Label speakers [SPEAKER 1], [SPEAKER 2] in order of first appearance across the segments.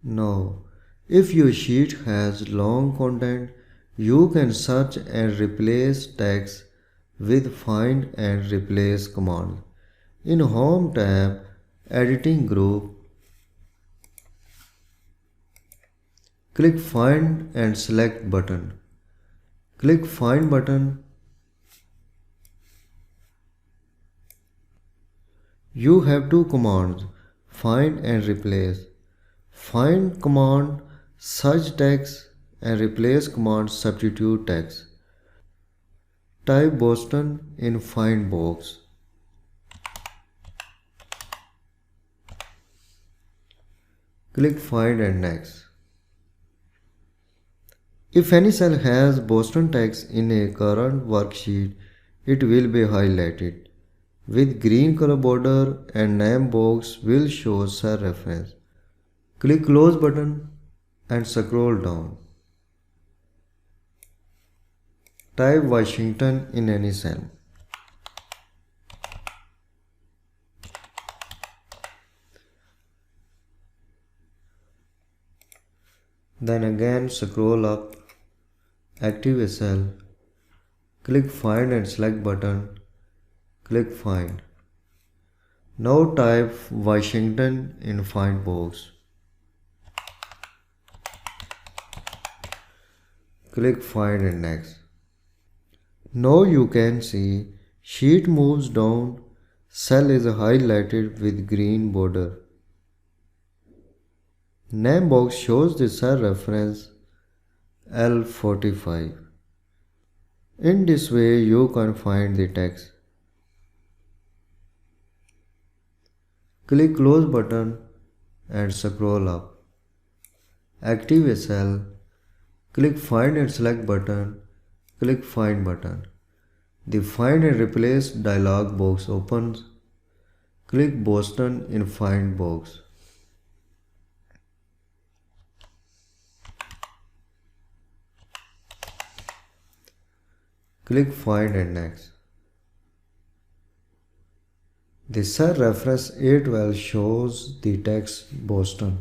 [SPEAKER 1] Now, if your sheet has long content, you can search and replace text with Find and Replace command. In Home tab, Editing group, click Find and select button. Click Find button. You have two commands, Find and Replace. Find command search text and Replace command substitute text. Type Boston in Find box. Click Find and Next. If any cell has Boston text in a current worksheet, it will be highlighted with green color border and name box will show cell reference. Click Close button and scroll down. Type Washington in any cell. Then again scroll up, active a cell, click Find and select button, click Find. Now type Washington in Find box. Click Find and Next. Now you can see sheet moves down, cell is highlighted with green border. Name box shows the cell reference L45. In this way you can find the text. Click Close button and scroll up. Active a cell. Click Find and select button. Click Find button. The Find and Replace dialog box opens. Click Boston in Find box. Click Find and Next. The cell reference A12 shows the text Boston.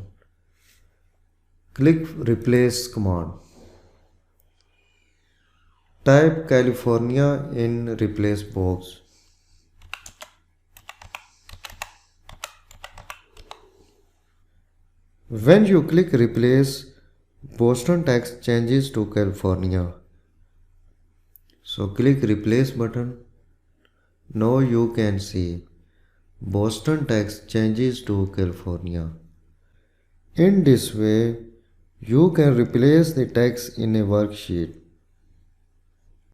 [SPEAKER 1] Click Replace command. Type California in Replace box. When you click Replace, Boston text changes to California. So click Replace button. Now you can see Boston text changes to California. In this way, you can replace the text in a worksheet.